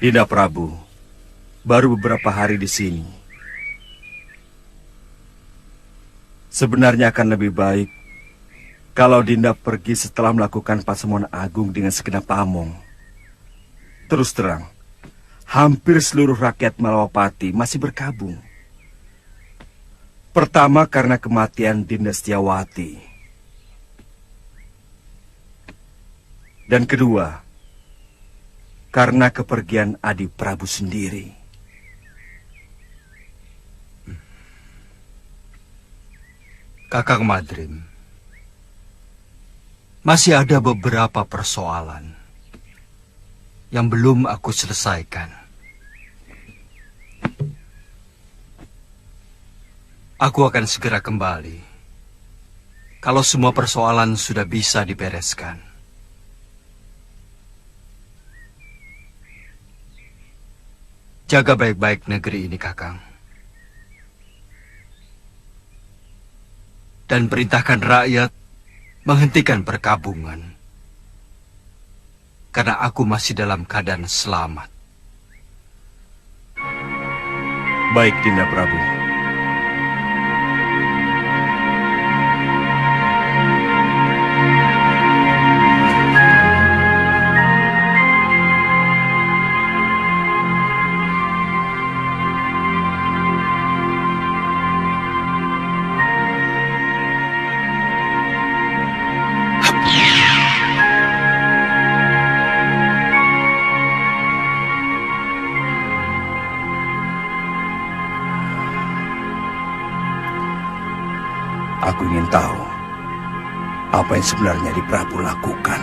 Dinda Prabu, baru beberapa hari di sini. Sebenarnya akan lebih baik kalau Dinda pergi setelah melakukan pasemuan agung dengan segenap pamong. Terus terang, hampir seluruh rakyat Malawapati masih berkabung. Pertama karena kematian Dinda Setiawati. Dan kedua, karena kepergian Adi Prabu sendiri. Kakang Madrim, masih ada beberapa persoalan yang belum aku selesaikan. Aku akan segera kembali kalau semua persoalan sudah bisa dibereskan. Jaga baik-baik negeri ini, Kakang. Dan perintahkan rakyat menghentikan perkabungan. Karena aku masih dalam keadaan selamat. Baik, Dinda Prabu. Aku ingin tahu apa yang sebenarnya Di Prabu lakukan.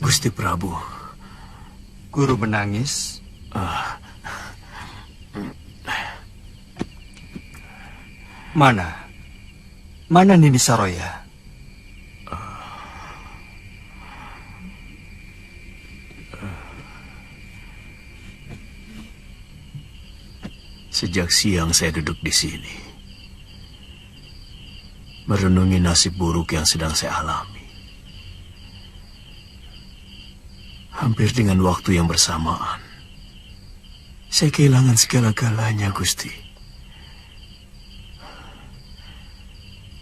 Gusti Prabu. Guru menangis? Mana? Mana Nini Saroya? Sejak siang saya duduk di sini, merenungi nasib buruk yang sedang saya alami. Hampir dengan waktu yang bersamaan, saya kehilangan segala-galanya, Gusti.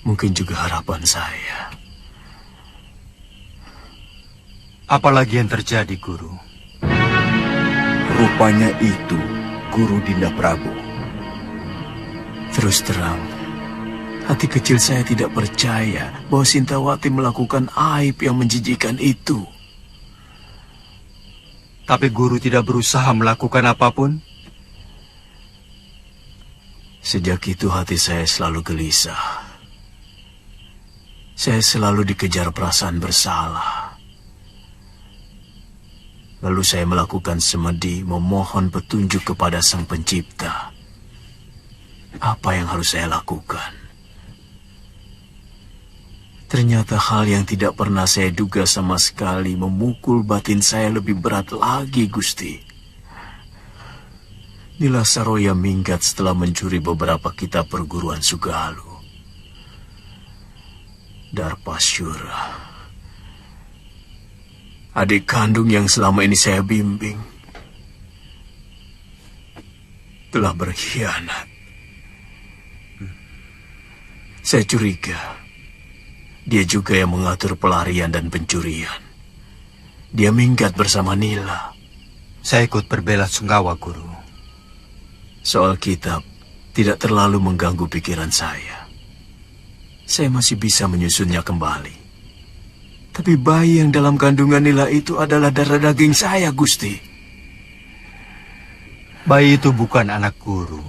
Mungkin juga harapan saya. Apalagi yang terjadi, Guru? Rupanya itu Guru Dinda Prabu. Terus terang, hati kecil saya tidak percaya bahwa Sintawati melakukan aib yang menjijikan itu. Tapi Guru tidak berusaha melakukan apapun? Sejak itu hati saya selalu gelisah. Saya selalu dikejar perasaan bersalah. Lalu saya melakukan semedi memohon petunjuk kepada Sang Pencipta. Apa yang harus saya lakukan? Ternyata hal yang tidak pernah saya duga sama sekali memukul batin saya lebih berat lagi, Gusti. Nila Saroya minggat setelah mencuri beberapa kitab perguruan Sugalu. Darpasyura, adik kandung yang selama ini saya bimbing, telah berkhianat. Saya curiga dia juga yang mengatur pelarian dan pencurian. Dia minggat bersama Nila. Saya ikut berbela-sungkawa, Guru. Soal kitab tidak terlalu mengganggu pikiran saya. Saya masih bisa menyusunnya kembali. Tapi bayi yang dalam kandungan Nila itu adalah darah daging saya, Gusti. Bayi itu bukan anak Guru,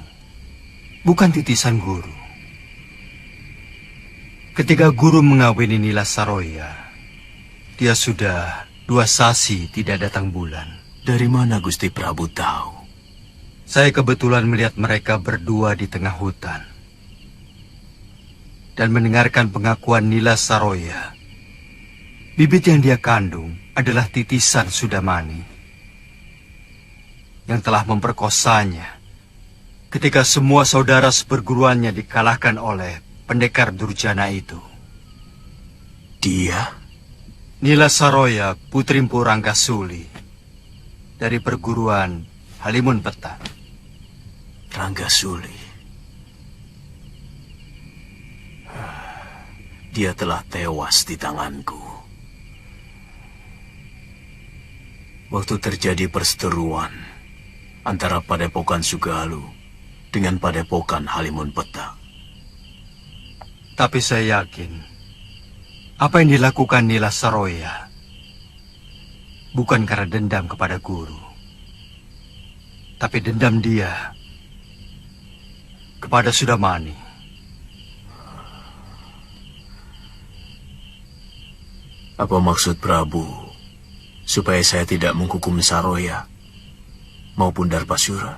bukan titisan Guru. Ketika Guru mengawini Nila Saroya, dia sudah 2 sasi tidak datang bulan. Dari mana Gusti Prabu tahu? Saya kebetulan melihat mereka berdua di tengah hutan dan mendengarkan pengakuan Nila Saroya. Bibit yang dia kandung adalah titisan Sudamani yang telah memperkosanya ketika semua saudara seperguruannya dikalahkan oleh pendekar durjana itu. Dia? Nila Saroya, putri Mpu Ranggasuli dari perguruan Halimun Petak. Ranggasuli. Dia telah tewas di tanganku. Waktu terjadi perseteruan antara Padepokan Sugalu dengan Padepokan Halimun Petak. Tapi saya yakin, apa yang dilakukan Nila Saroya bukan karena dendam kepada Guru, tapi dendam dia kepada Sudamani. Apa maksud Prabu supaya saya tidak menghukum Saroya maupun Darpasyura?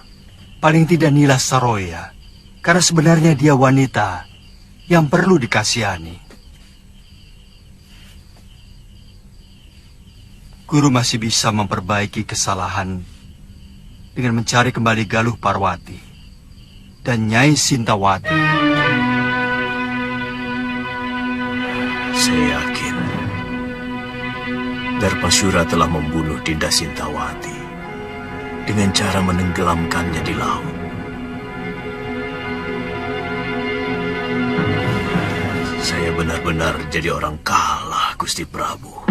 Paling tidak Nila Saroya, karena sebenarnya dia wanita yang perlu dikasihani. Guru masih bisa memperbaiki kesalahan dengan mencari kembali Galuh Parwati dan Nyai Sintawati. Saya yakin Darpasyura telah membunuh Dinda Sintawati dengan cara menenggelamkannya di laut. Saya benar-benar jadi orang kalah, Gusti Prabu.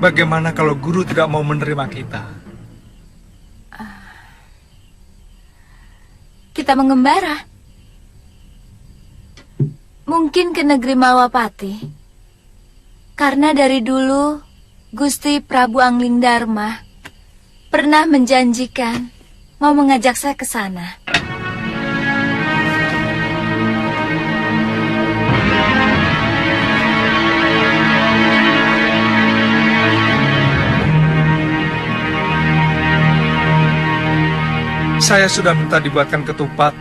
Bagaimana kalau Guru tidak mau menerima kita? Kita mengembara. Mungkin ke negeri Malwapati. Karena dari dulu Gusti Prabu Anglingdarma pernah menjanjikan mau mengajak saya ke sana. Saya sudah minta dibuatkan ketupat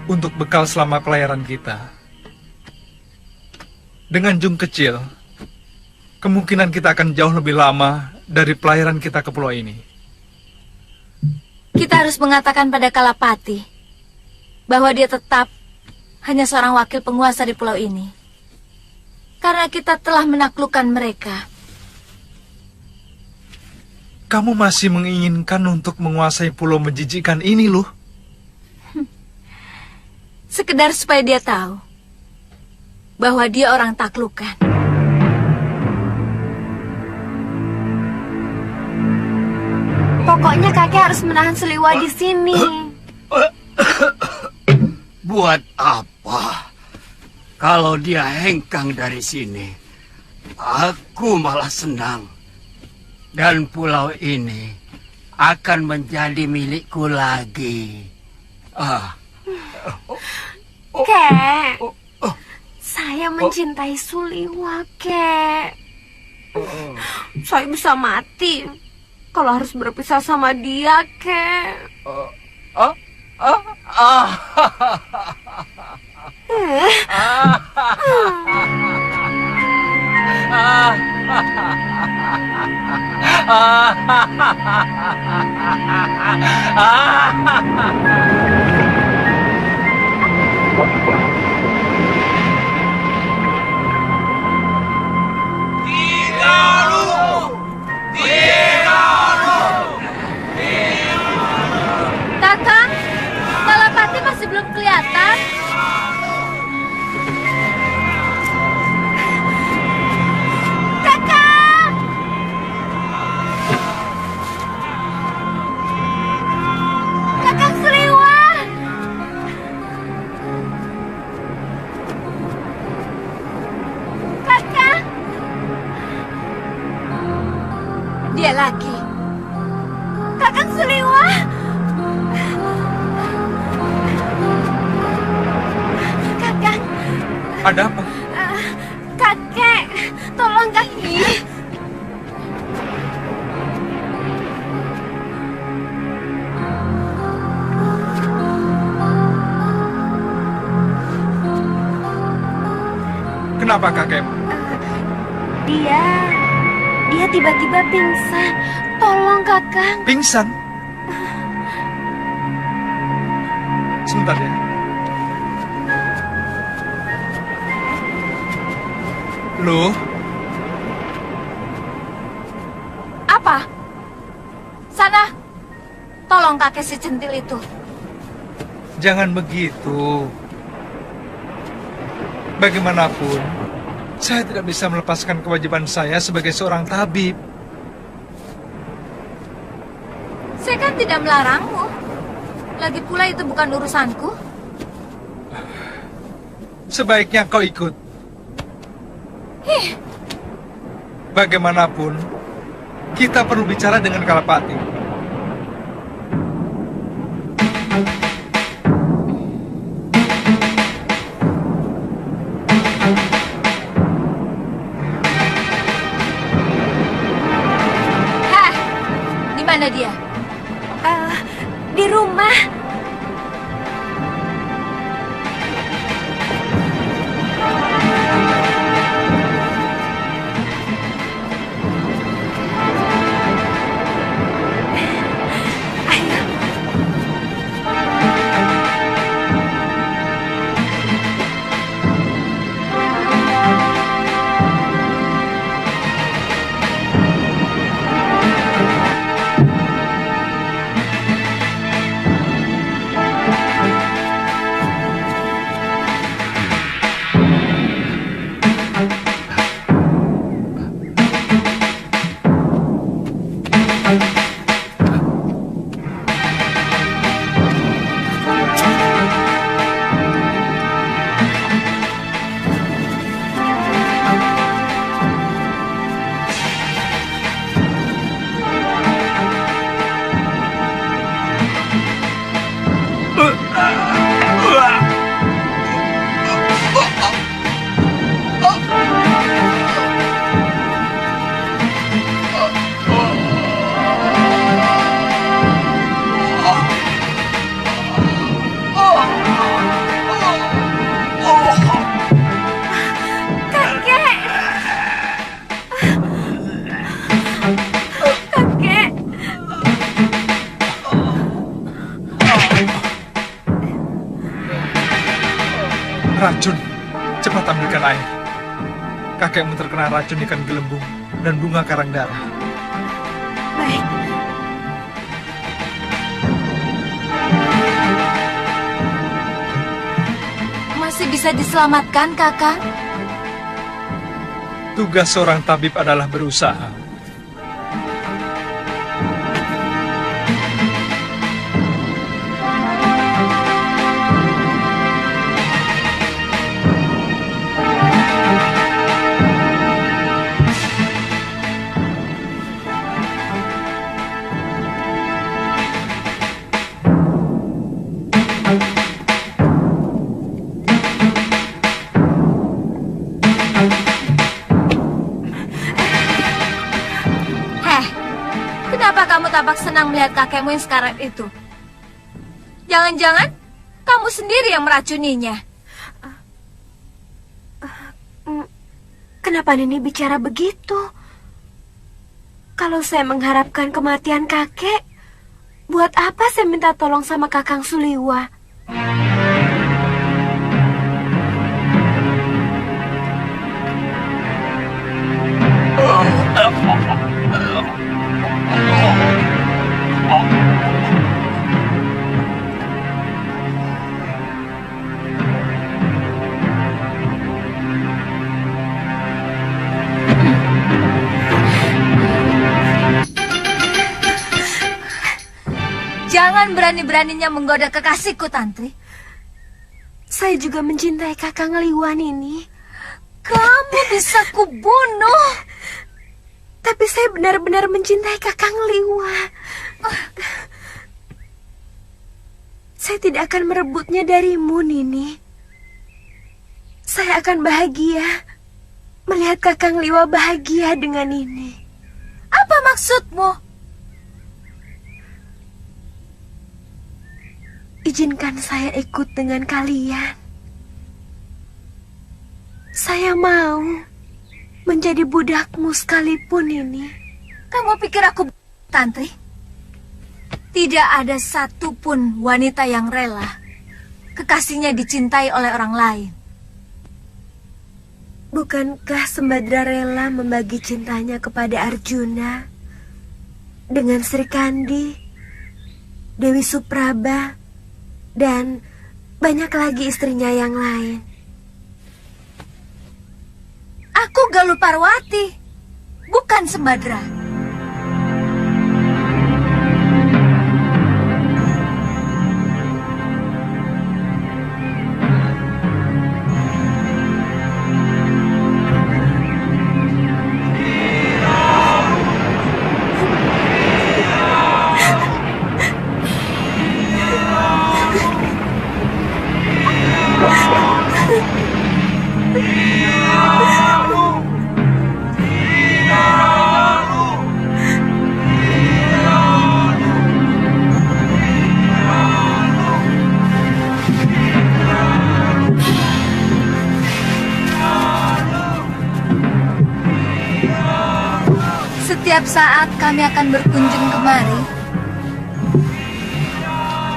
untuk bekal selama pelayaran kita. Dengan jum kecil, kemungkinan kita akan jauh lebih lama dari pelayaran kita ke pulau ini. Kita harus mengatakan pada Kalapati bahwa dia tetap hanya seorang wakil penguasa di pulau ini. Karena kita telah menaklukkan mereka. Kamu masih menginginkan untuk menguasai pulau menjijikan ini, Luh? Sekedar supaya dia tahu bahwa dia orang taklukan. Pokoknya kakek harus menahan Seliwa di sini. Buat apa? Kalau dia hengkang dari sini, aku malah senang. Dan pulau ini akan menjadi milikku lagi. Kek, Saya mencintai Suliwa, kek. Saya bisa mati kalau harus berpisah sama dia, kek. Kakang, Kalapati masih belum kelihatan. Kakak! Kakang Suliwa! Kakak! Dia lagi. Kakang Suliwa! Kakak! Ada apa? Kakek! Tolong kakek! Kenapa kakek? Dia tiba-tiba pingsan. Tolong kakang. Pingsan? Sebentar ya. Loh, Apa? Sana, tolong kakek si centil itu. jangan begitu. Bagaimanapun, saya tidak bisa melepaskan kewajiban saya sebagai seorang tabib. Saya kan tidak melarangmu. Lagi pula itu bukan urusanku. Sebaiknya kau ikut. Bagaimanapun, kita perlu bicara dengan Kalapati. Hah, di mana dia? Di rumah. Racun, cepat ambilkan air. Kakekmu terkena racun ikan gelembung dan bunga karang darah. Baik. Masih bisa diselamatkan, kakak? Tugas seorang tabib adalah berusaha. Kenapa kamu tampak senang melihat kakekmu yang sekarat itu? Jangan-jangan kamu sendiri yang meracuninya. Kenapa Nini bicara begitu? Kalau saya mengharapkan kematian kakek, buat apa saya minta tolong sama Kakang Suliwa? Jangan berani-beraninya menggoda kekasihku, Tantri. Saya juga mencintai Kakang Liwa, Nini. Kamu bisa kubunuh. Tapi saya benar-benar mencintai Kakang Liwa. Saya tidak akan merebutnya darimu, Nini. Saya akan bahagia melihat Kakang Liwa bahagia dengan Nini. Apa maksudmu? Izinkan saya ikut dengan kalian. Saya mau menjadi budakmu sekalipun ini. Kamu pikir aku Tantri? Tidak ada satupun wanita yang rela kekasihnya dicintai oleh orang lain. Bukankah Sembadra rela membagi cintanya kepada Arjuna dengan Sri Kandi, Dewi Supraba, dan banyak lagi istrinya yang lain? Aku Galuh Parwati, bukan Sembadra. Setiap saat kami akan berkunjung kemari.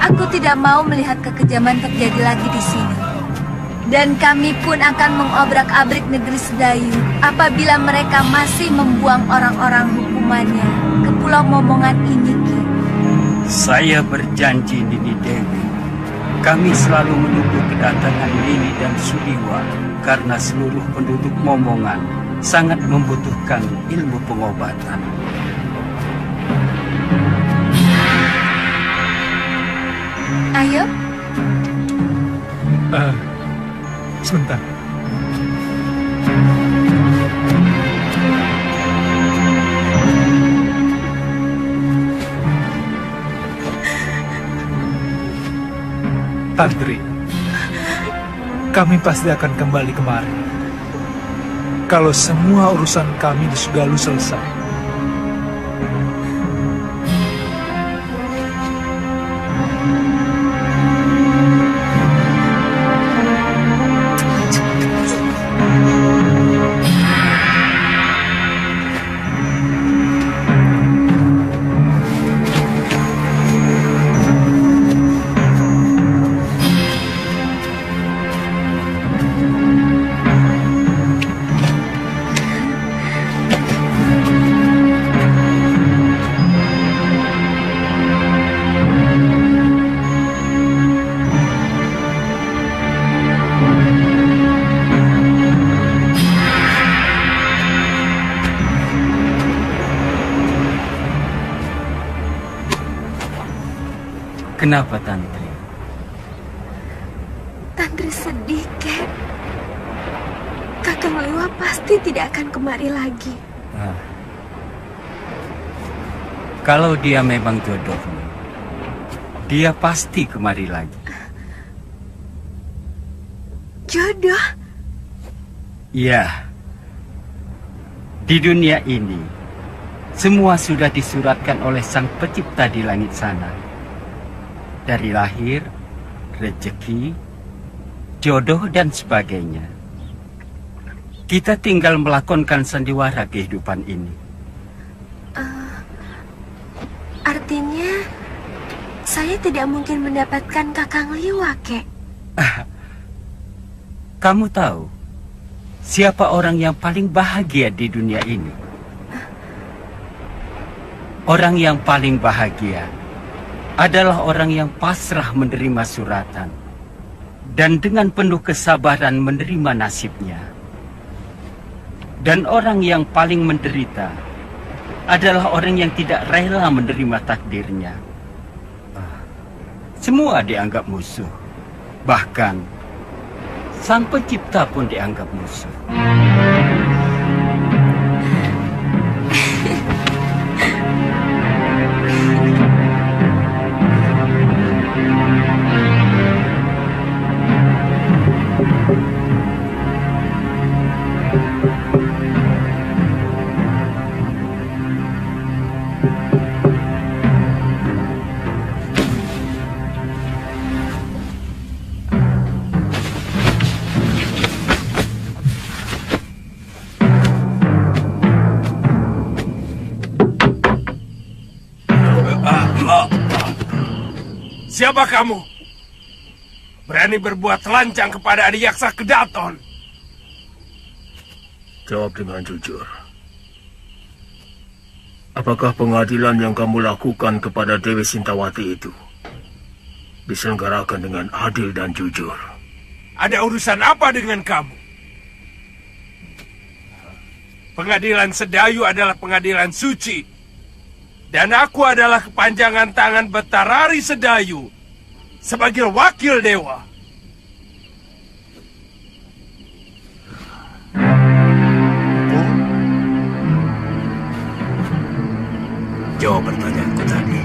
Aku tidak mau melihat kekejaman terjadi lagi di sini. Dan kami pun akan mengobrak-abrik negeri Sedayu apabila mereka masih membuang orang-orang hukumannya ke Pulau Momongan ini, Ki. Saya berjanji, Nini Dewi, kami selalu menunggu kedatangan Nini dan Suliwa karena seluruh penduduk Momongan sangat membutuhkan ilmu pengobatan. Ayo. Sebentar. Tantri, kami pasti akan kembali kemari kalau semua urusan kami di Sugalu selesai. Kenapa, Tantri? Tantri sedih, Kek. Kakang Liwa pasti tidak akan kemari lagi. Kalau dia memang jodohmu, dia pasti kemari lagi. Jodoh? Iya. Di dunia ini, Semua sudah disuratkan oleh Sang Pencipta di langit sana. Dari lahir, rezeki, jodoh, dan sebagainya. Kita tinggal melakonkan sandiwara kehidupan ini. Artinya, saya tidak mungkin mendapatkan Kakang Liwa, Kek. Kamu tahu, siapa orang yang paling bahagia di dunia ini? Orang yang paling bahagia adalah orang yang pasrah menerima suratan dan dengan penuh kesabaran menerima nasibnya. Dan orang yang paling menderita adalah orang yang tidak rela menerima takdirnya. Semua dianggap musuh. Bahkan Sang Pencipta pun dianggap musuh. Siapa kamu? Berani berbuat lancang kepada Adiyaksa Kedaton? Jawab dengan jujur. Apakah pengadilan yang kamu lakukan kepada Dewi Sintawati itu diselenggarakan dengan adil dan jujur? Ada urusan apa dengan kamu? Pengadilan Sedayu adalah pengadilan suci. Dan aku adalah kepanjangan tangan Betarari Sedayu sebagai wakil dewa. Jawab pertanyaanku tadi.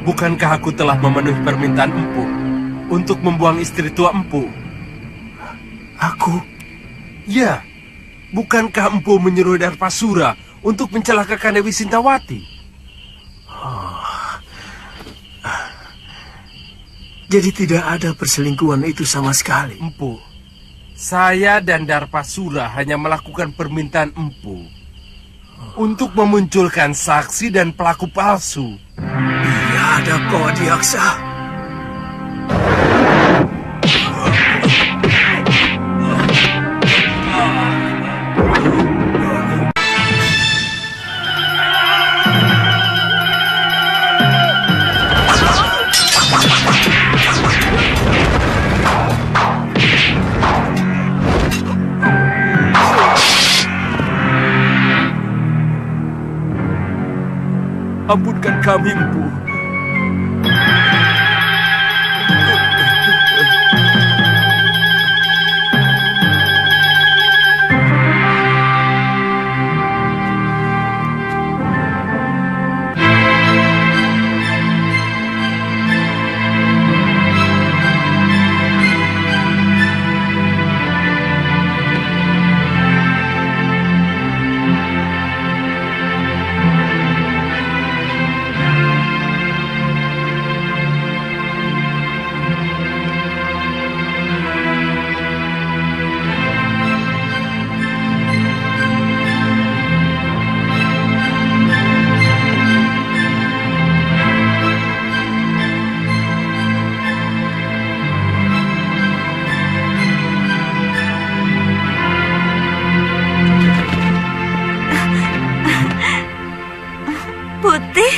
Bukankah aku telah memenuhi permintaan Empu untuk membuang istri tua Empu? Aku? Ya, bukankah Empu menyuruh Darpasura untuk mencelakakan Dewi Sintawati? Jadi tidak ada perselingkuhan itu sama sekali. Empu, saya dan Darpasura hanya melakukan permintaan Empu untuk memunculkan saksi dan pelaku palsu. Biadab kau Adiyaksa. Ampunkan kami, Empu. Putih?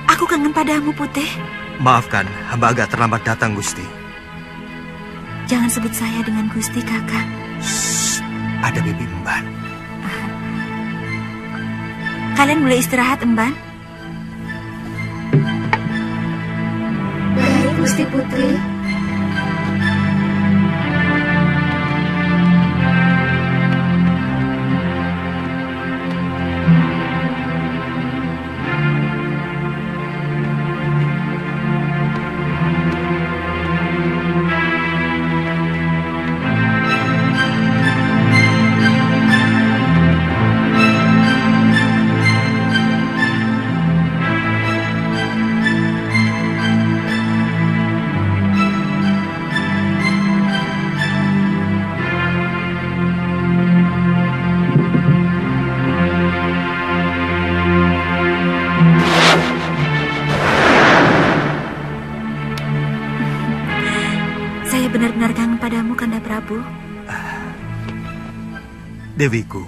Aku kangen padamu, Putih. Maafkan, hamba agak terlambat datang, Gusti. Jangan sebut saya dengan Gusti, Kakak. Ada Bibi Emban. Kalian boleh istirahat, Emban. Baik, Gusti Putri. Prabu? Dewiku,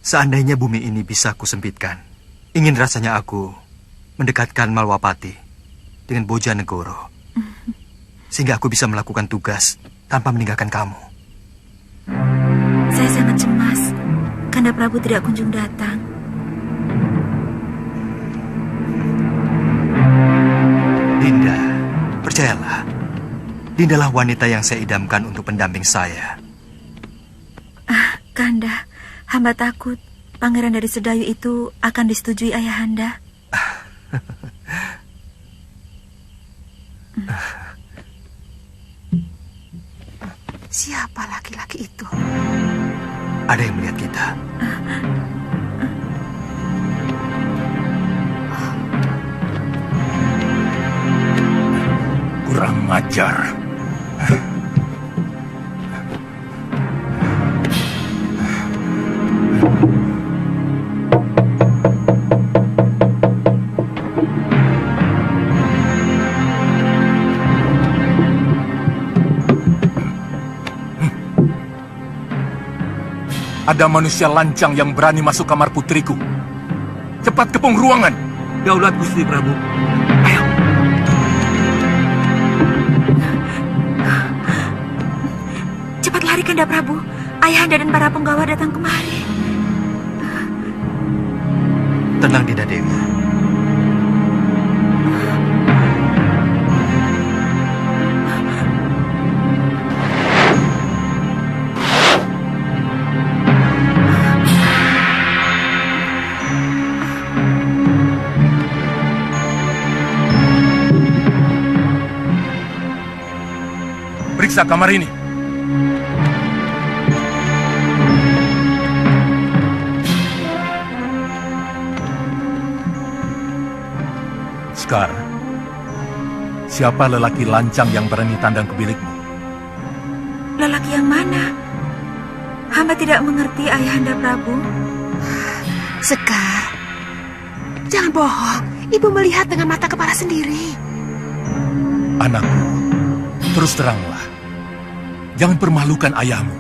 seandainya bumi ini bisa kusempitkan, ingin rasanya aku mendekatkan Malwapati dengan Bojanegoro, sehingga aku bisa melakukan tugas tanpa meninggalkan kamu. Saya sangat cemas. Kanda Prabu tidak kunjung datang. Dinda, percayalah. Dindalah wanita yang saya idamkan untuk pendamping saya. Kanda, hamba takut pangeran dari Sedayu itu akan disetujui ayahanda. Siapa laki-laki itu? Ada yang melihat kita. Kurang ajar. Ada manusia lancang yang berani masuk kamar putriku. Cepat kepung ruangan. Daulat Gusti Prabu. Ayo. Cepat lari, Kanda Prabu. Ayahanda dan para penggawa datang kemari. Tenang, Dinda Dewi. Periksa kamar ini. Sekar, siapa lelaki lancang yang berani tandang ke bilikmu? Lelaki yang mana? Hamba tidak mengerti, Ayahanda Prabu. Sekar, jangan bohong. Ibu melihat dengan mata kepala sendiri. Anakku, terus teranglah. Jangan permalukan ayahmu.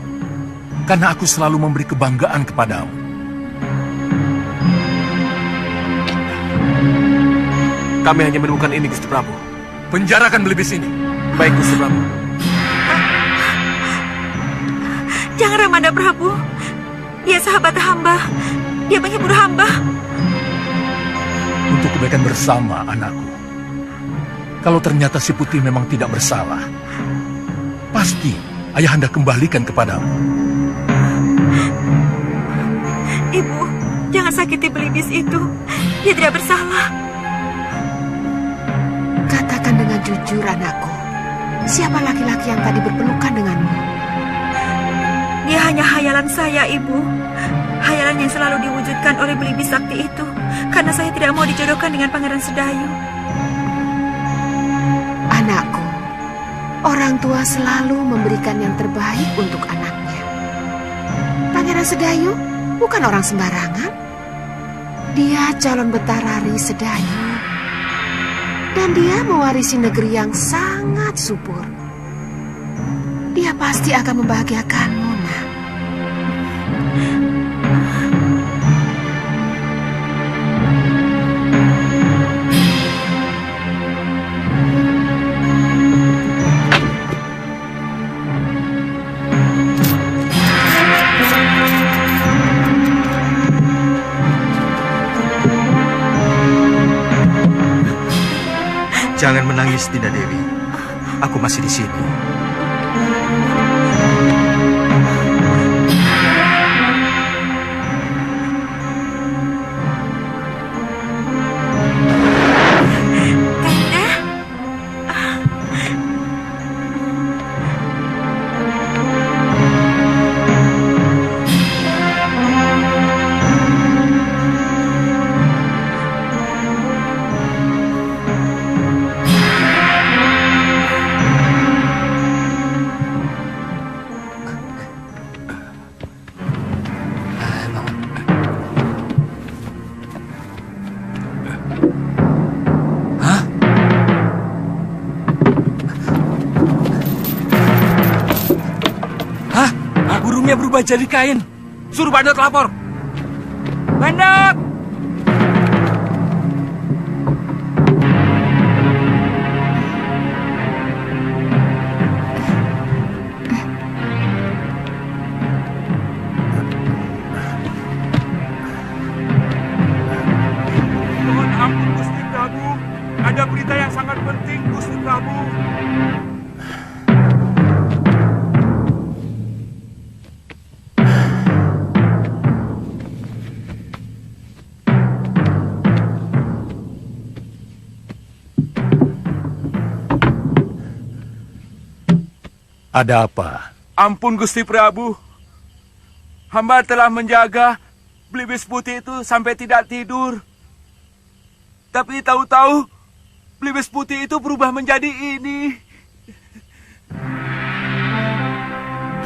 Karena aku selalu memberi kebanggaan kepadamu. Kami hanya menemukan ini, Gusti Prabu. Penjarakan Belibis ini. Baik, Gusti Prabu. Jangan, Ramanda Prabu. Dia sahabat hamba. Dia menghibur hamba. Untuk kebaikan bersama, anakku. Kalau ternyata si putih memang tidak bersalah, pasti ayahanda kembalikan kepadamu. Ibu, jangan sakiti Belibis itu. Dia tidak bersalah. Katakan dengan jujur, anakku. Siapa laki-laki yang tadi berpelukan denganmu? Dia hanya hayalan saya, Ibu. Hayalan yang selalu diwujudkan oleh Belibis sakti itu. Karena saya tidak mau dijodohkan dengan Pangeran Sedayu. Anakku, orang tua selalu memberikan yang terbaik untuk anaknya. Pangeran Sedayu bukan orang sembarangan. Dia calon Betarari Sedayu. Dan dia mewarisi negeri yang sangat subur. Dia pasti akan membahagiakanmu, nak. Jangan menangis, Dinda Dewi. Aku masih di sini. Dia berubah jadi kain. Suruh Bandot lapor. Bandot! Mohon ampun Gusti Prabu. Ada berita yang sangat penting Gusti Prabu. Ada apa? Ampun Gusti Prabu. Hamba telah menjaga Belibis Putih itu sampai tidak tidur. Tapi tahu-tahu Belibis Putih itu berubah menjadi ini.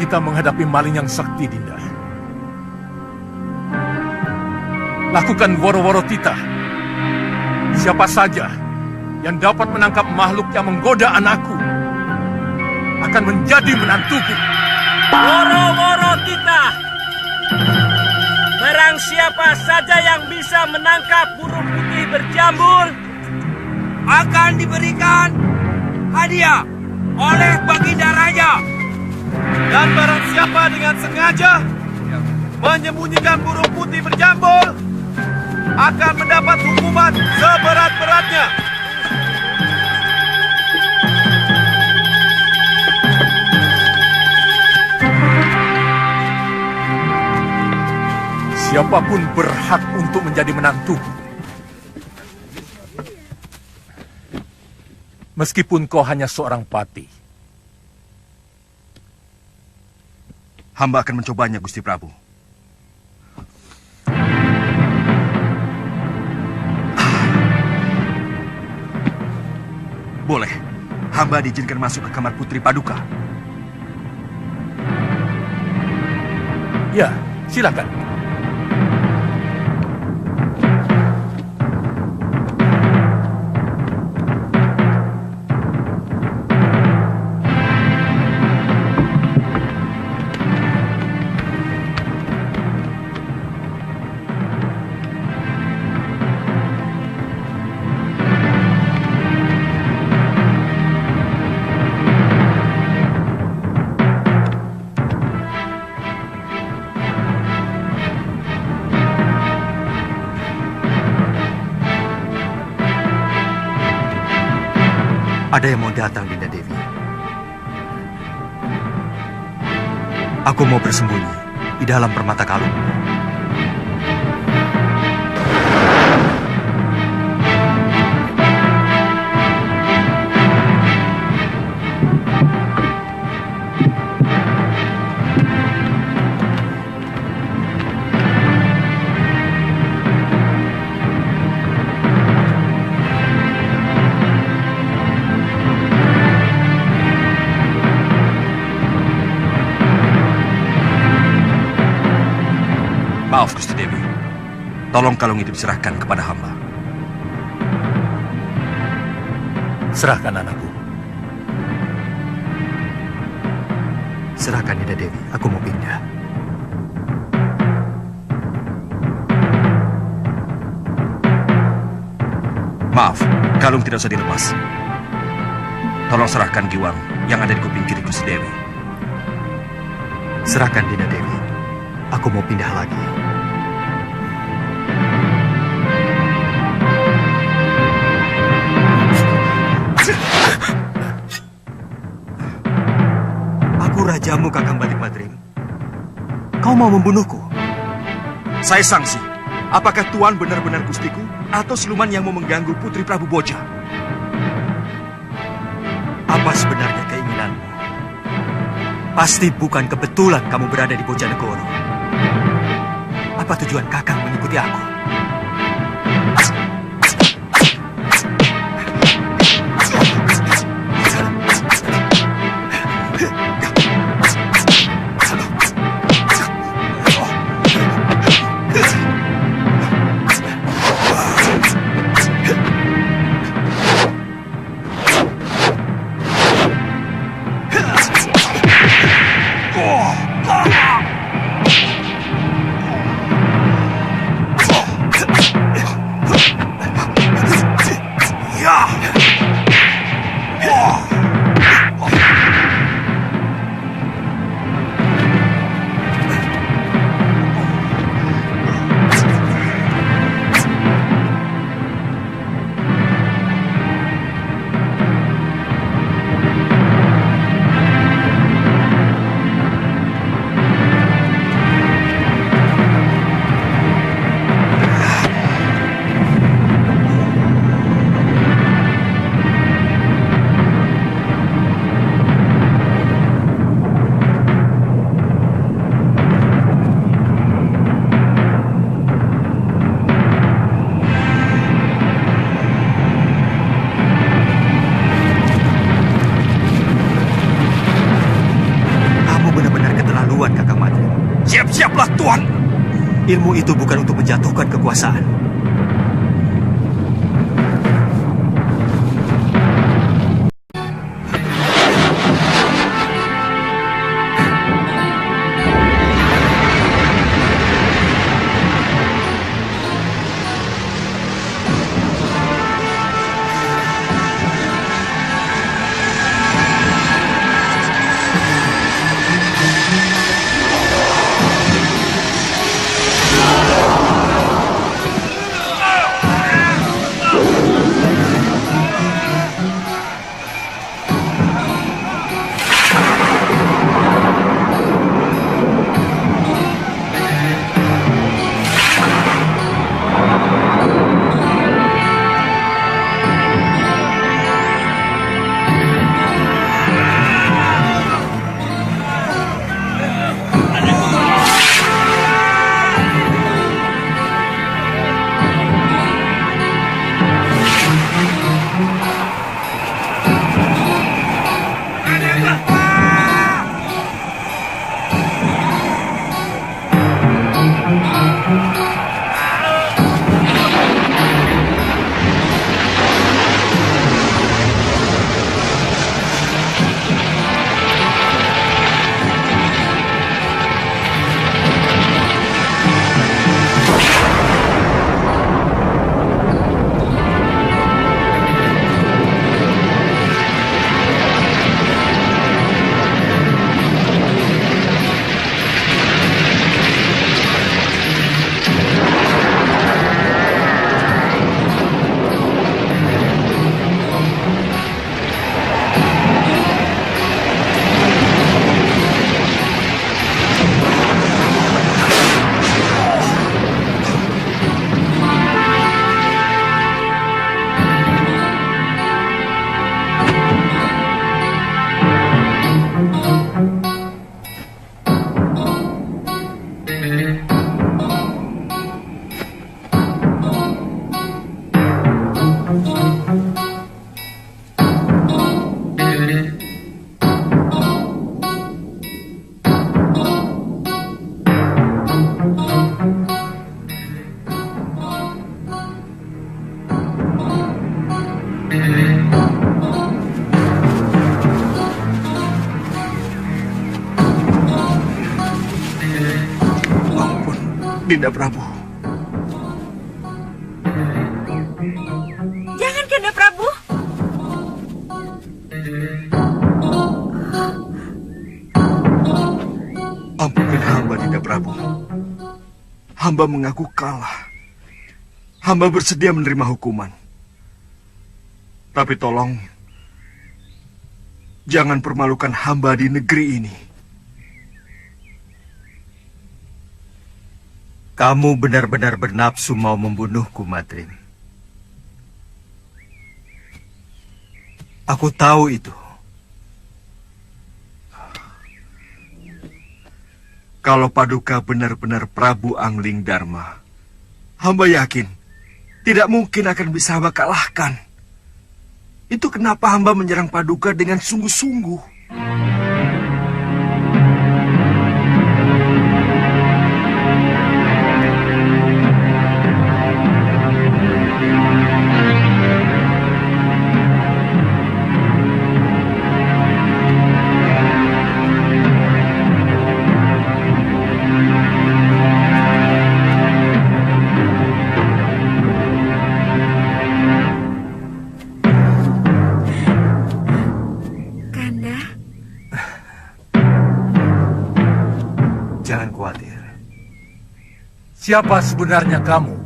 Kita menghadapi maling yang sakti, Dinda. Lakukan woro-woro titah. Siapa saja yang dapat menangkap makhluk yang menggoda anakku akan menjadi menantuku. Woro-woro titah. Barang siapa saja yang bisa menangkap burung putih berjambul Akan diberikan hadiah oleh Baginda Raja. Dan barang siapa dengan sengaja menyembunyikan burung putih berjambul akan mendapat hukuman seberat-beratnya. Siapapun berhak untuk menjadi menantuku. Meskipun kau hanya seorang patih. Hamba akan mencobanya, Gusti Prabu. Boleh. Hamba diizinkan masuk ke kamar Putri Paduka. Ya, silakan. Ada yang mau datang, Dinda Dewi. Aku mau bersembunyi di dalam permata kalung. Maaf, Gusti Dewi. Tolong kalung itu diserahkan kepada hamba. Serahkan anakku. Serahkan, Dinda Dewi. Aku mau pindah. Maaf, kalung tidak usah dilepas. Tolong serahkan giwang yang ada di kuping kiri Gusti Dewi. Serahkan, Dinda Dewi. Aku mau pindah lagi. Aku rajamu, Kakang Batik Madrim. Kau mau membunuhku? Saya sangsi. Apakah Tuan benar-benar gustiku atau siluman yang mau mengganggu Putri Prabu Boja? Apa sebenarnya keinginanmu? Pasti bukan kebetulan kamu berada di Bojanegoro. Apa tujuan Kakang mengikuti aku? Siaplah, Tuan. Ilmu itu bukan untuk menjatuhkan kekuasaan. Dinda Prabu. Jangan, Kanda Prabu. Ampuni hamba, Dinda Prabu. Hamba mengaku kalah. Hamba bersedia menerima hukuman. Tapi tolong, jangan permalukan hamba di negeri ini. Kamu benar-benar bernafsu mau membunuhku, Madrim. Aku tahu itu. Kalau Paduka benar-benar Prabu Angling Dharma, hamba yakin tidak mungkin akan bisa hamba kalahkan. Itu kenapa hamba menyerang Paduka dengan sungguh-sungguh. Jangan khawatir. Siapa sebenarnya kamu?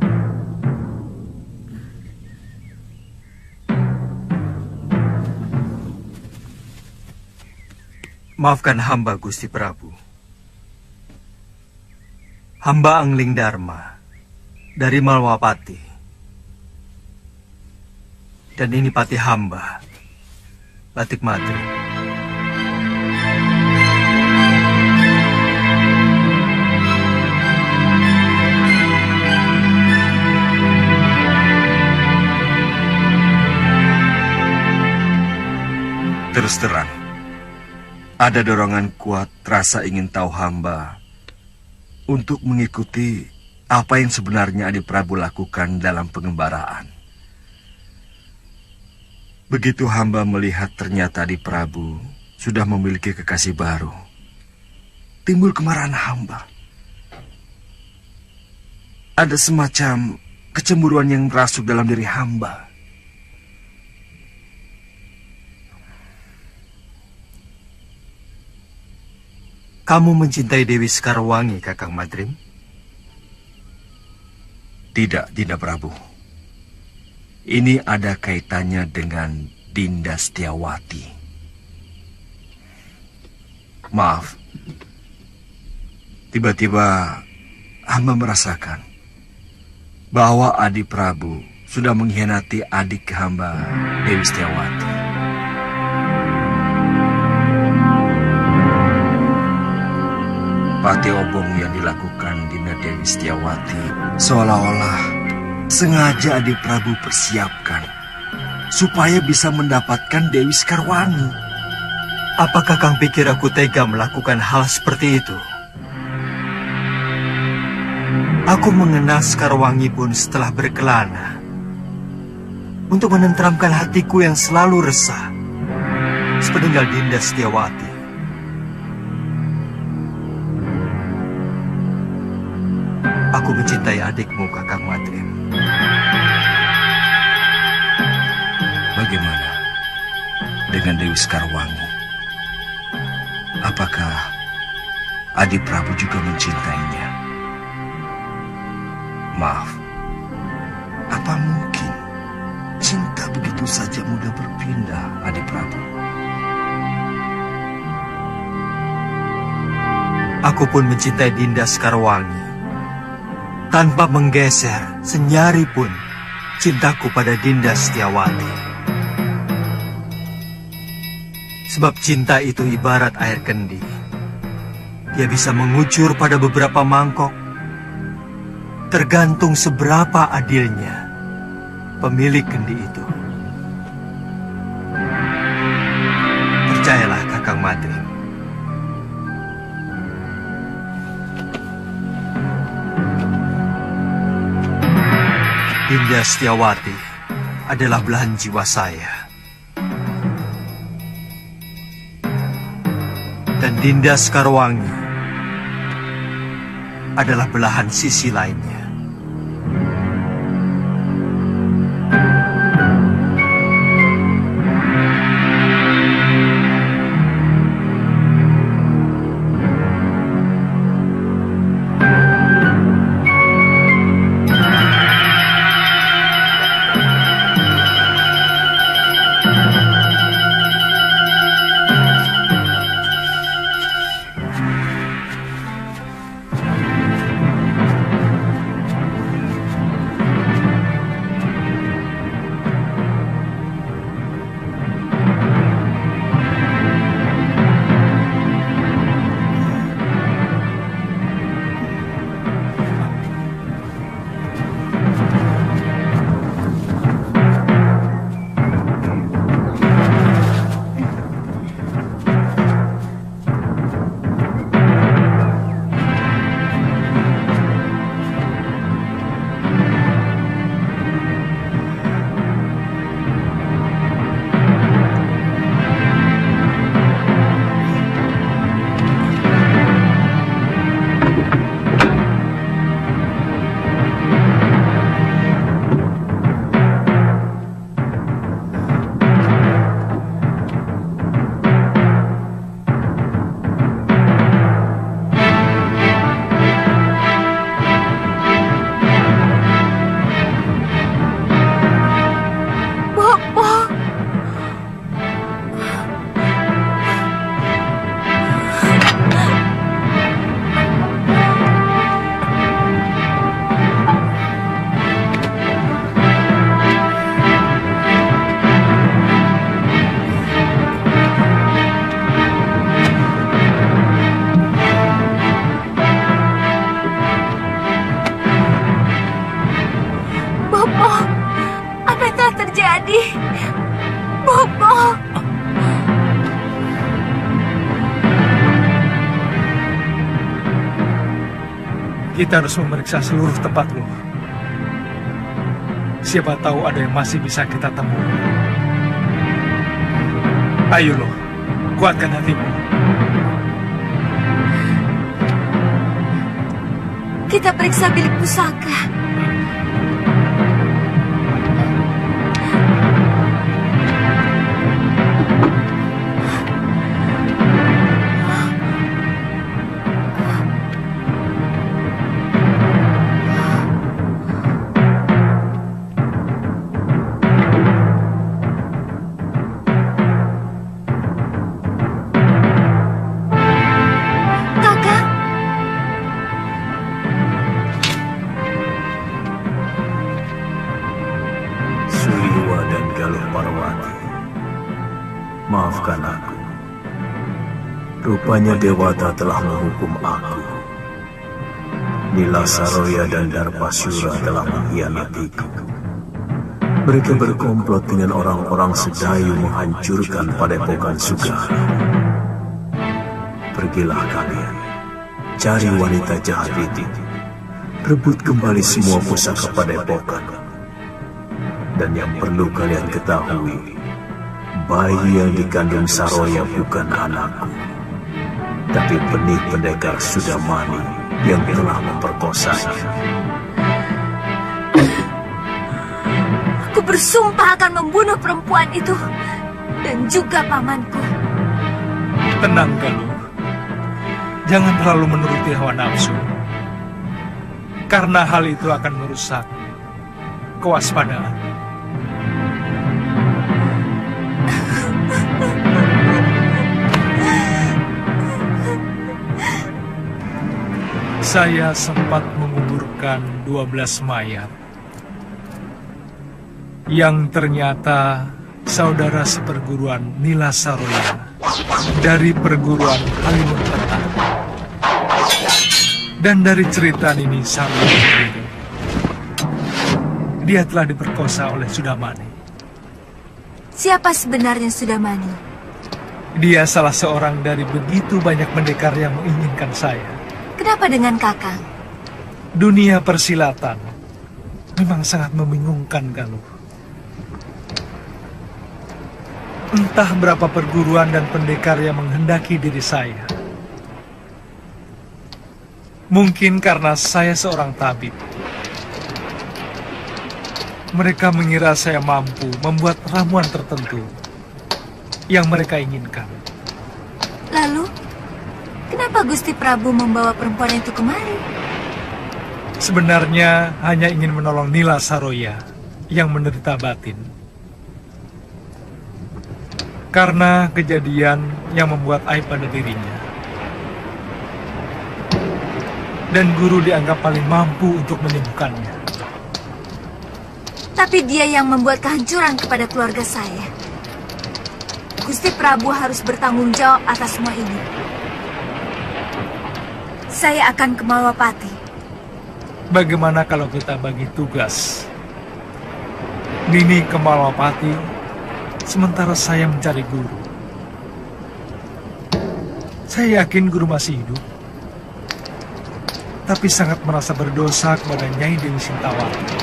Maafkan hamba, Gusti Prabu. Hamba Angling Dharma dari Malwapati. Dan ini pati hamba, Batik Madrim. Terus terang, ada dorongan kuat rasa ingin tahu hamba untuk mengikuti apa yang sebenarnya Adi Prabu lakukan dalam pengembaraan. Begitu hamba melihat ternyata Adi Prabu sudah memiliki kekasih baru, timbul kemarahan hamba. Ada semacam kecemburuan yang merasuk dalam diri hamba. Kamu mencintai Dewi Sekarwangi, Kakang Madrim? Tidak, Dinda Prabu. Ini ada kaitannya dengan Dinda Setiawati. Maaf. Tiba-tiba hamba merasakan bahwa Adi Prabu sudah mengkhianati adik hamba, Dewi Setiawati. Pati obong yang dilakukan Dinda Dewi Setiawati seolah-olah sengaja Adi Prabu persiapkan supaya bisa mendapatkan Dewi Sekarwangi. Apakah Kang pikir aku tega melakukan hal seperti itu? Aku mengenal Sekarwangi pun setelah berkelana untuk menenteramkan hatiku yang selalu resah sepeninggal Dinda Setiawati. Aku mencintai adikmu, Kakang Madrim. Bagaimana dengan Dewi Sekarwangi? Apakah Adi Prabu juga mencintainya? Maaf, apa mungkin cinta begitu saja mudah berpindah, Adi Prabu? Aku pun mencintai Dinda Sekarwangi. Tanpa menggeser senyari pun cintaku pada Dinda Setiawati. Sebab cinta itu ibarat air kendi. Dia bisa mengucur pada beberapa mangkok. Tergantung seberapa adilnya pemilik kendi itu. Percayalah, Kakang Madrim. Dinda Setiawati adalah belahan jiwa saya. Dan Dinda Sekarwangi adalah belahan sisi lainnya. Kita harus memeriksa seluruh tempat loh. Siapa tahu ada yang masih bisa kita temui. Ayo loh, kuatkan hatimu. Kita periksa bilik pusaka. Maafkan aku. Rupanya Dewata telah menghukum aku. Nila Saroya dan Darpasura telah mengkhianatiku. Mereka berkomplot dengan orang-orang Sedayu menghancurkan Padepokan Sugara. Pergilah kalian, cari wanita jahat itu. Rebut kembali semua pusaka Padepokan. Dan yang perlu kalian ketahui, bayi yang dikandung Saroya bukan anakku, tapi benih pendekar Sudamani yang telah memperkosanya. Aku bersumpah akan membunuh perempuan itu dan juga pamanku. Tenang, Galuh. Jangan terlalu menuruti hawa nafsu, karena hal itu akan merusak kewaspadaan. Saya sempat menguburkan 12 mayat yang ternyata saudara seperguruan Nila Saroya dari perguruan Halimunkerta. Dan dari cerita ini Saroya sendiri, dia telah diperkosa oleh Sudamani. Siapa sebenarnya Sudamani? Dia salah seorang dari begitu banyak pendekar yang menginginkan saya. Kenapa dengan Kakang? Dunia persilatan memang sangat membingungkan, Galuh. Entah berapa perguruan dan pendekar yang menghendaki diri saya. Mungkin karena saya seorang tabib. Mereka mengira saya mampu membuat ramuan tertentu yang mereka inginkan. Lalu, kenapa Gusti Prabu membawa perempuan itu kemari? Sebenarnya hanya ingin menolong Nila Saroya yang menderita batin. Karena kejadian yang membuat aib pada dirinya. Dan guru dianggap paling mampu untuk menyembuhkannya. Tapi dia yang membuat kehancuran kepada keluarga saya. Gusti Prabu harus bertanggung jawab atas semua ini. Saya akan ke Malwapati. Bagaimana kalau kita bagi tugas? Nini ke Malwapati, sementara saya mencari guru. Saya yakin guru masih hidup, tapi sangat merasa berdosa kepada Nyai Dewi Sintawati.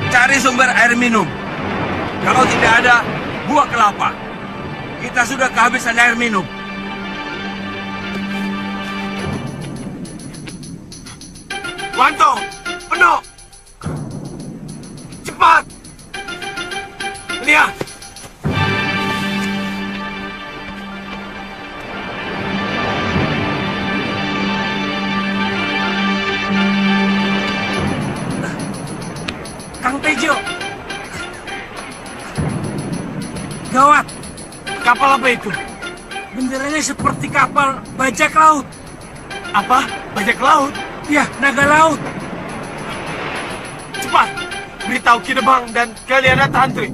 Cari sumber air minum. Kalau tidak ada, buah kelapa. Kita sudah kehabisan air minum. Wanto, penuh. Cepat. Lihat. Kang Tejo. Gawat. Kapal apa itu? Benderanya seperti kapal bajak laut. Apa? Bajak laut? Ya, naga laut. Cepat. Beritahu Kidemang dan Kalianata Hantui.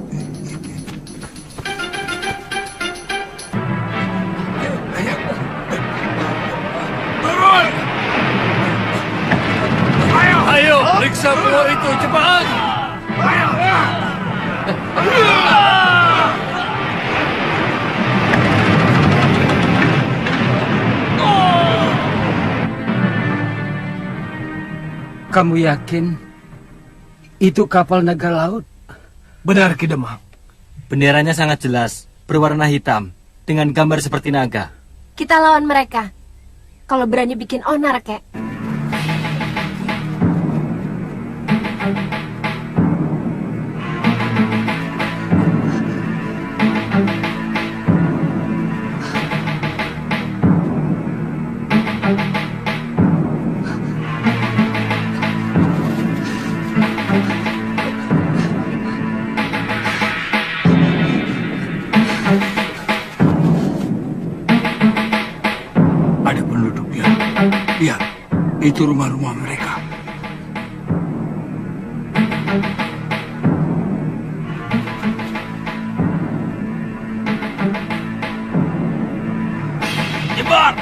Turun. Ayo, periksa pulau itu cepat. Kamu yakin itu kapal naga laut? Benar, Kidemang. Benderanya sangat jelas, berwarna hitam, dengan gambar seperti naga. Kita lawan mereka. Kalau berani bikin onar, kek. Ada penduduknya. Ya, itu rumah-rumah mereka. Jebar!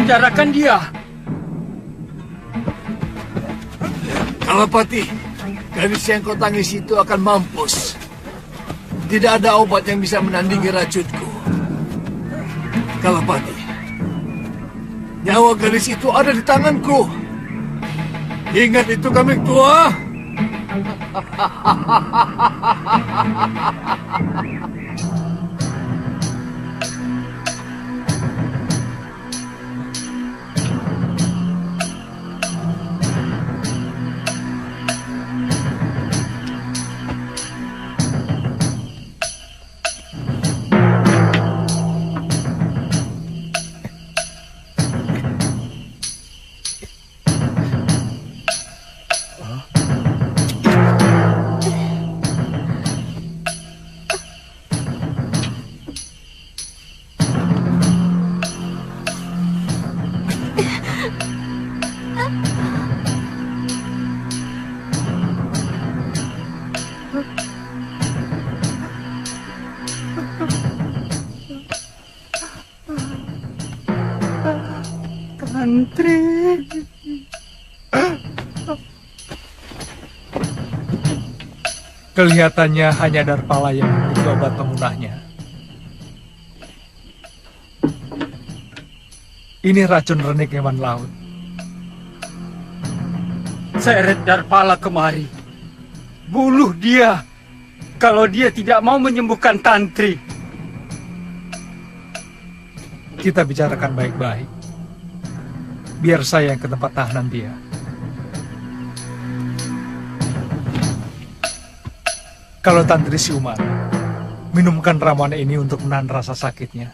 memenjarakan dia. Kalapati, gadis yang kau tangis itu akan mampus. Tidak ada obat yang bisa menandingi racunku. Kalapati, nyawa gadis itu ada di tanganku. Ingat itu, kami tua. Tantri. Kelihatannya hanya Darpala yang memiliki obat pemunahnya. Ini racun renik hewan laut. Seret Darpala kemari. Bunuh dia kalau dia tidak mau menyembuhkan Tantri. Kita bicarakan baik-baik. Biar saya yang ke tempat tahanan dia. Kalau Tantri siuman, minumkan ramuan ini untuk menahan rasa sakitnya.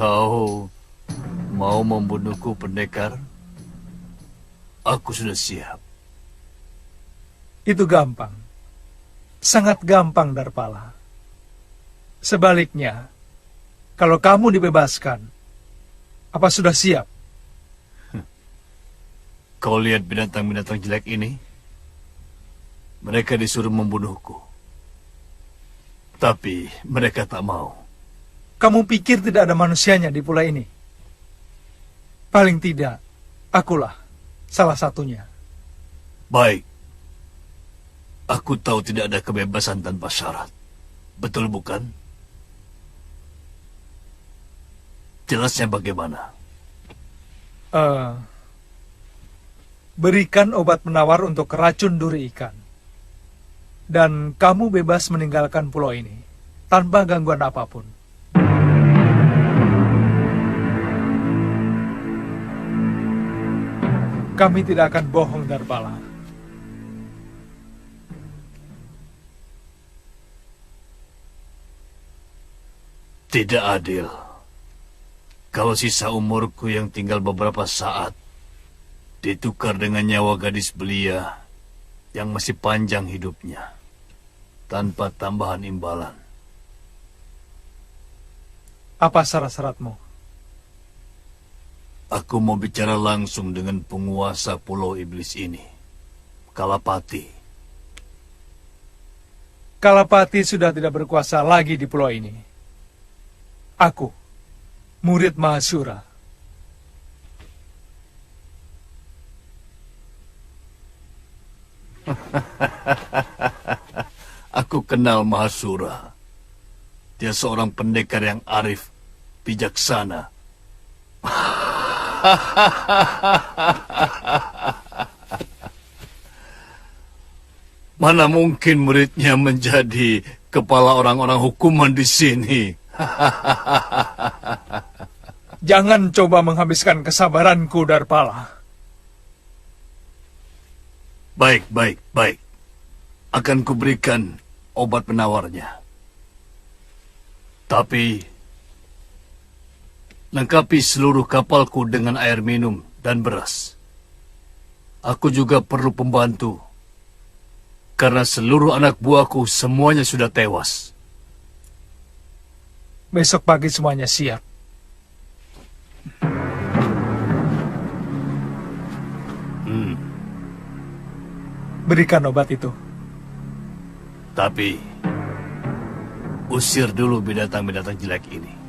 Kau mau membunuhku, pendekar? Aku sudah siap. Itu gampang. Sangat gampang, Darpala. Sebaliknya, kalau kamu dibebaskan, apa sudah siap? Kau lihat binatang-binatang jelek ini? Mereka disuruh membunuhku. Tapi mereka tak mau. Kamu pikir tidak ada manusianya di pulau ini? Paling tidak, akulah salah satunya. Baik. Aku tahu tidak ada kebebasan tanpa syarat. Betul bukan? Jelasnya bagaimana? Berikan obat penawar untuk racun duri ikan. Dan kamu bebas meninggalkan pulau ini tanpa gangguan apapun. Kami tidak akan bohong, Darpala. Tidak adil. Kalau sisa umurku yang tinggal beberapa saat ditukar dengan nyawa gadis belia yang masih panjang hidupnya tanpa tambahan imbalan. Apa syarat-syaratmu? Aku mau bicara langsung dengan penguasa Pulau Iblis ini, Kalapati. Kalapati sudah tidak berkuasa lagi di pulau ini. Aku, murid Mahasura. Aku kenal Mahasura. Dia seorang pendekar yang arif, bijaksana. Mana mungkin muridnya menjadi kepala orang-orang hukuman di sini? Jangan coba menghabiskan kesabaranku, Darpala. Baik. Akan kuberikan obat penawarnya. Tapi, lengkapi seluruh kapalku dengan air minum dan beras. Aku juga perlu pembantu, karena seluruh anak buahku semuanya sudah tewas. Besok pagi semuanya siap. Berikan obat itu. Tapi, usir dulu binatang-binatang jelek ini.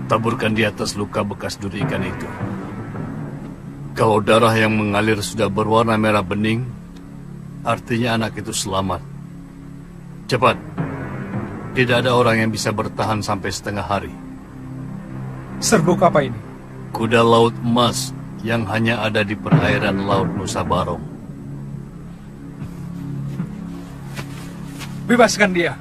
Taburkan di atas luka bekas duri ikan itu. Kalau darah yang mengalir sudah berwarna merah bening, artinya anak itu selamat. Cepat. Tidak ada orang yang bisa bertahan sampai setengah hari. Serbuk apa ini? Kuda laut emas yang hanya ada di perairan Laut Nusa Barong. Bebaskan dia.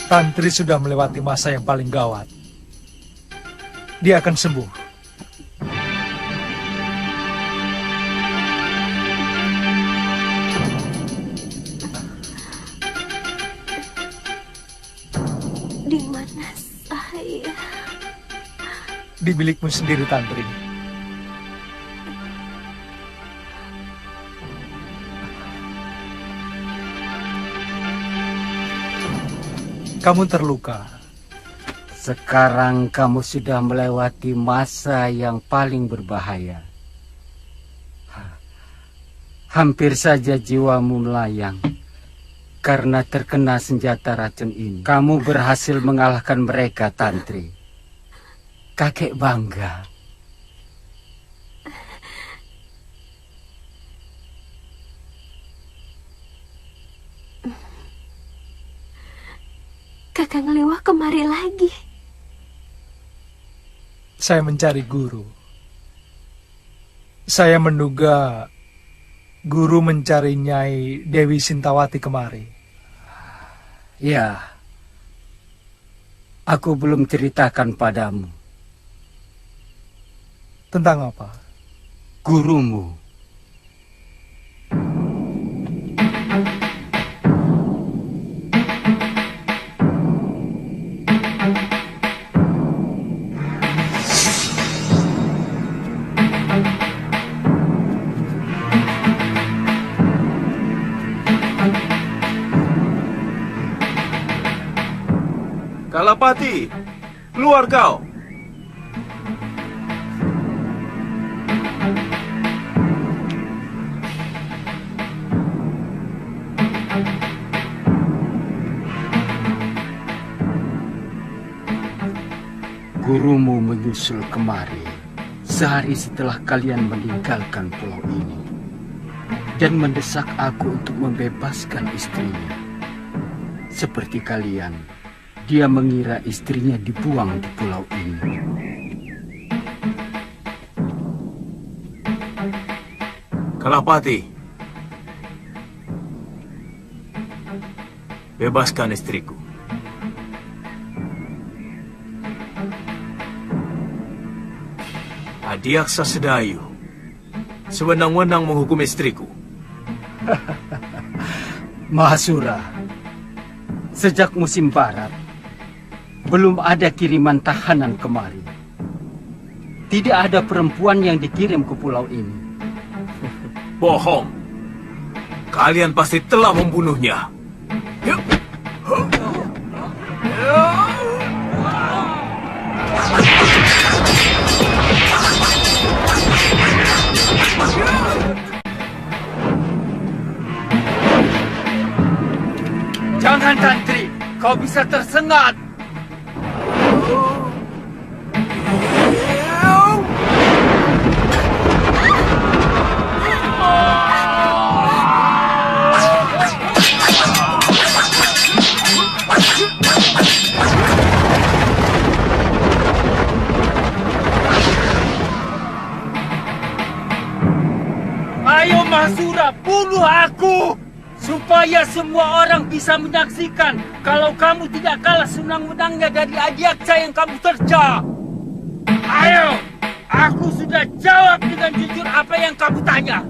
Tantri sudah melewati masa yang paling gawat. Dia akan sembuh. Di mana saya? Di bilikmu sendiri, Tantri. Kamu terluka. Sekarang kamu sudah melewati masa yang paling berbahaya. Hampir saja jiwamu melayang karena terkena senjata racun ini. Kamu berhasil mengalahkan mereka, Tantri. Kakek bangga. Kakang Lewah kemari lagi. Saya mencari guru. Saya menduga guru mencari Nyai Dewi Sintawati kemari. Ya, aku belum ceritakan padamu. Tentang apa? Gurumu. Kalapati, keluar kau. Gurumu menyusul kemari sehari setelah kalian meninggalkan pulau ini dan mendesak aku untuk membebaskan istrinya. Seperti kalian, dia mengira istrinya dibuang di pulau ini. Kalapati, bebaskan istriku. Adiaksa Sedayu sewenang-wenang menghukum istriku. Mahasura, sejak musim barat, belum ada kiriman tahanan kemari. Tidak ada perempuan yang dikirim ke pulau ini. Bohong. Kalian pasti telah membunuhnya. Jangan, Tantri, kau bisa tersengat. Ayo Mahasura, bunuh aku! Supaya semua orang bisa menyaksikan kalau kamu tidak kalah senang-menangnya dari Adiaksa yang kamu terja. Ayo, aku sudah jawab dengan jujur apa yang kamu tanya.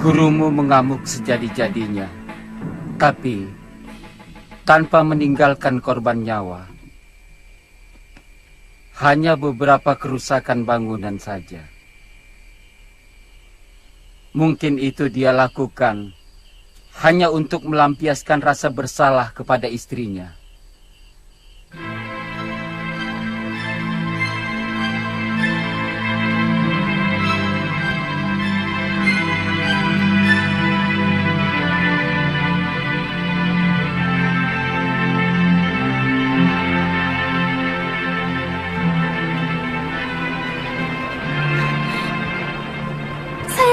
Gurumu mengamuk sejadi-jadinya, tapi tanpa meninggalkan korban nyawa. Hanya beberapa kerusakan bangunan saja. Mungkin itu dia lakukan hanya untuk melampiaskan rasa bersalah kepada istrinya.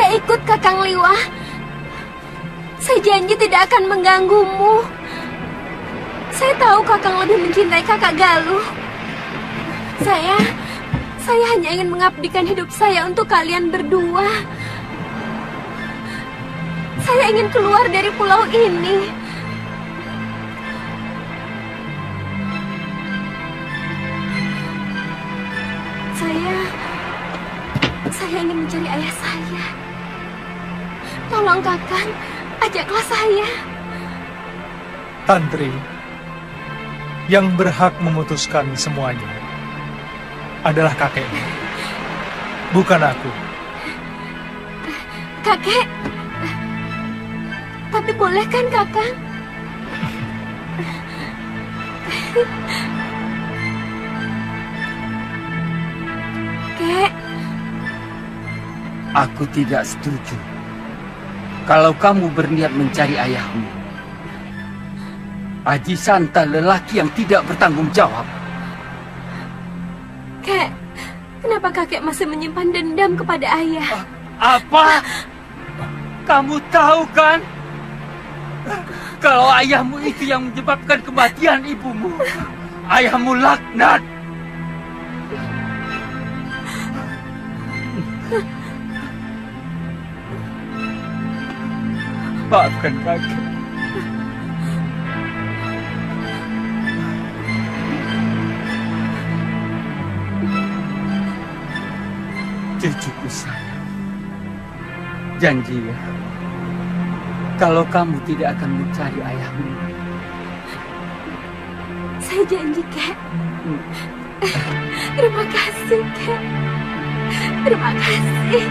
Ikut Kakang Liwah. Saya janji tidak akan mengganggumu. Saya tahu Kakang lebih mencintai Kakak Galuh. Saya hanya ingin mengabdikan hidup saya untuk kalian berdua. Saya ingin keluar dari pulau ini. Saya ingin mencari mencari ayah saya. Tolong Kakang, ajaklah saya. Tantri, yang berhak memutuskan semuanya adalah kakekmu, bukan aku. Kakek, tapi boleh kan Kakang? Kek, Aku tidak setuju kalau kamu berniat mencari ayahmu. Aji Santa lelaki yang tidak bertanggung jawab. Kek, kenapa kakek masih menyimpan dendam kepada ayah? Apa? Kamu tahu kan? Kalau ayahmu itu yang menyebabkan kematian ibumu. Ayahmu laknat. Maafkan kakek. Cucuku sayang, janji ya, kalau kamu tidak akan mencari ayahmu. Saya janji, Kek. Terima kasih, Kek. Terima kasih.